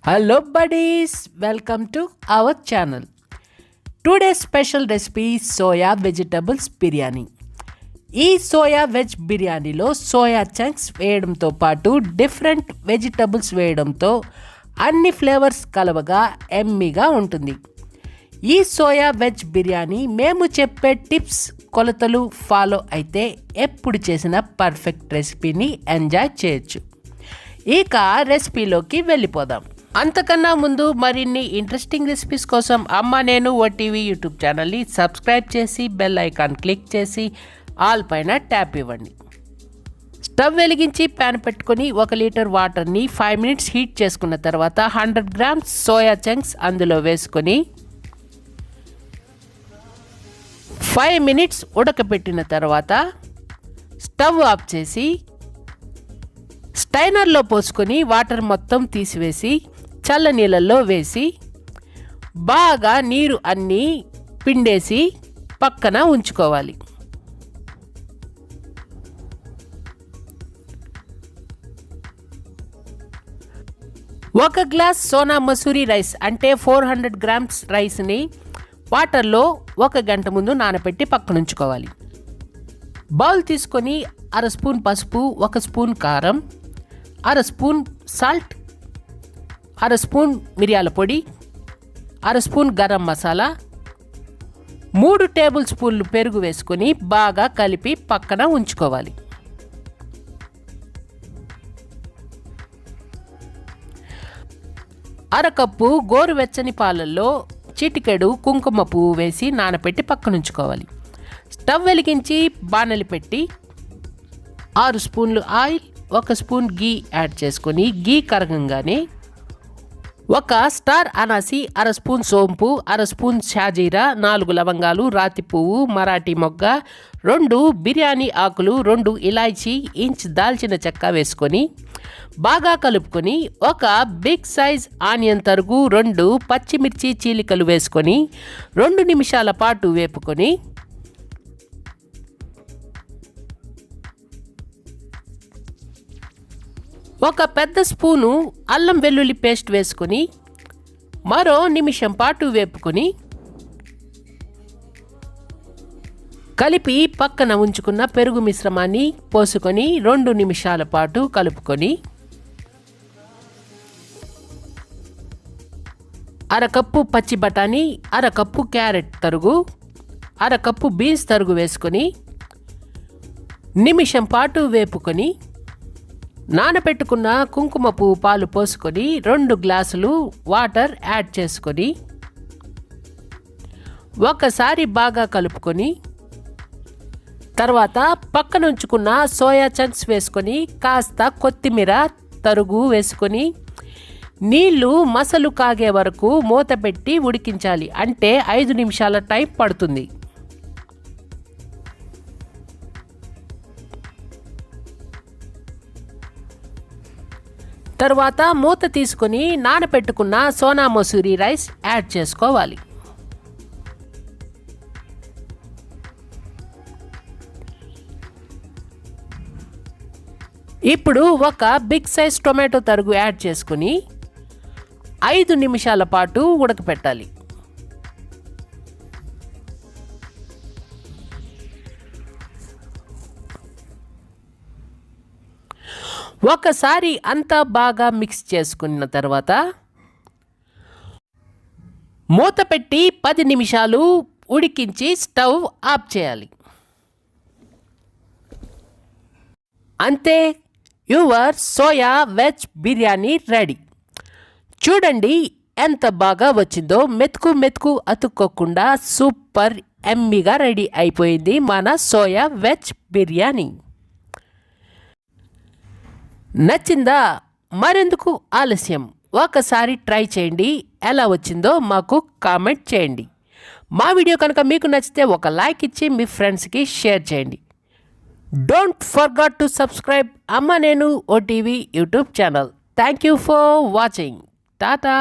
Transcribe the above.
Hello buddies, welcome to our channel. Today's special recipe soya vegetables biryani. ఈ soya veg బిర్యానీలో soya chunks వేయడంతో పాటు different vegetables వేయడంతో అన్ని ఫ్లేవర్స్ కలవగా ఎమ్మీగా ఉంటుంది. ఈ సోయా వెజ్ బిర్యానీ మేము చెప్పే టిప్స్ కొలతలు ఫాలో అయితే ఎప్పుడు చేసిన పర్ఫెక్ట్ రెసిపీని ఎంజాయ్ చేయొచ్చు. ఇక రెసిపీలోకి వెళ్ళిపోదాం. అంతకన్నా ముందు మరిన్ని ఇంట్రెస్టింగ్ రెసిపీస్ కోసం అమ్మ నేను ఓటీవీ యూట్యూబ్ ఛానల్ని సబ్స్క్రైబ్ చేసి బెల్ ఐకాన్ క్లిక్ చేసి ఆల్ పైన ట్యాప్ ఇవ్వండి. స్టవ్ వెలిగించి ప్యాన్ పెట్టుకొని 1 లీటర్ వాటర్ని 5 మినిట్స్ హీట్ చేసుకున్న తర్వాత 100 గ్రామ్స్ సోయా చంక్స్ అందులో వేసుకొని 5 మినిట్స్ ఉడకబెట్టిన తర్వాత స్టవ్ ఆఫ్ చేసి స్టైనర్లో పోసుకొని వాటర్ మొత్తం తీసివేసి చల్ల నీళ్ళల్లో వేసి బాగా నీరు అన్నీ పిండేసి పక్కన ఉంచుకోవాలి. ఒక గ్లాస్ సోనా మసూరి రైస్ అంటే 400 గ్రామ్స్ రైస్ని వాటర్లో 1 గంట ముందు నానబెట్టి పక్కన ఉంచుకోవాలి. బౌల్ తీసుకొని 1/2 స్పూన్ పసుపు, 1 స్పూన్ కారం, 1/2 స్పూన్ సాల్ట్, 1/2 స్పూన్ మిరియాల పొడి, 1/2 స్పూన్ గరం మసాలా, 3 టేబుల్ స్పూన్లు పెరుగు వేసుకొని బాగా కలిపి పక్కన ఉంచుకోవాలి. అరకప్పు గోరువెచ్చని పాలల్లో చిటికెడు కుంకుమ పువ్వు వేసి నానబెట్టి పక్కన ఉంచుకోవాలి. స్టవ్ వెలిగించి బాణలి పెట్టి 6 స్పూన్లు ఆయిల్, 1 స్పూన్ గీ యాడ్ చేసుకొని గీ కరగంగానే 1 స్టార్ అనాసి, 1/2 స్పూన్ సోంపు, 1/2 స్పూన్ షాజీరా, 4 లవంగాలు, రాతి పువ్వు, మరాఠీ మొగ్గ, 2 బిర్యానీ ఆకులు, 2 ఇలాచీ, ఇంచ్ దాల్చిన చెక్క వేసుకొని బాగా కలుపుకొని 1 బిగ్ సైజ్ ఆనియన్ తరుగు, 2 పచ్చిమిర్చి చీలికలు వేసుకొని 2 నిమిషాల పాటు వేపుకొని ఒక పెద్ద స్పూను అల్లం వెల్లుల్లి పేస్ట్ వేసుకొని మరో నిమిషం పాటు వేపుకొని కలిపి పక్కన ఉంచుకున్న పెరుగు మిశ్రమాన్ని పోసుకొని 2 నిమిషాల పాటు కలుపుకొని అరకప్పు పచ్చి బఠానీ, అరకప్పు క్యారెట్ తరుగు, అరకప్పు బీన్స్ తరుగు వేసుకొని నిమిషం పాటు వేపుకొని నానబెట్టుకున్న కుంకుమ పువ్వు పాలు పోసుకొని 2 గ్లాసులు వాటర్ యాడ్ చేసుకొని ఒకసారి బాగా కలుపుకొని తర్వాత పక్కన ఉంచుకున్న సోయా చంక్స్ వేసుకొని కాస్త కొత్తిమీర తరుగు వేసుకొని నీళ్లు మసలు కాగే వరకు మూత పెట్టి ఉడికించాలి. అంటే 5 నిమిషాల టైం పడుతుంది. తర్వాత మూత తీసుకొని నానబెట్టుకున్న సోనా మసూరి రైస్ యాడ్ చేసుకోవాలి. ఇప్పుడు 1 బిగ్ సైజ్ టొమాటో తరుగు యాడ్ చేసుకుని 5 నిమిషాల పాటు ఉడకపెట్టాలి. ఒకసారి అంతా బాగా మిక్స్ చేసుకున్న తర్వాత మూత పెట్టి 10 నిమిషాలు ఉడికించి స్టవ్ ఆఫ్ చేయాలి. అంతే, your soya veg biryani ready. చూడండి ఎంత బాగా వచ్చిందో. మెతుకు అతుక్కోకుండా సూపర్ ఎమ్మీగా రెడీ అయిపోయింది మన సోయా వెజ్ బిర్యానీ. నచ్చిందా? మరెందుకు ఆలస్యం, ఒకసారి ట్రై చేయండి. ఎలా వచ్చిందో మాకు కామెంట్ చేయండి. మా వీడియో కనుక మీకు నచ్చితే ఒక లైక్ ఇచ్చి మీ ఫ్రెండ్స్కి షేర్ చేయండి. డోంట్ ఫర్గట్ టు సబ్స్క్రైబ్ అమ్మ నేను OTV YouTube channel. Thank you for watching. Tata.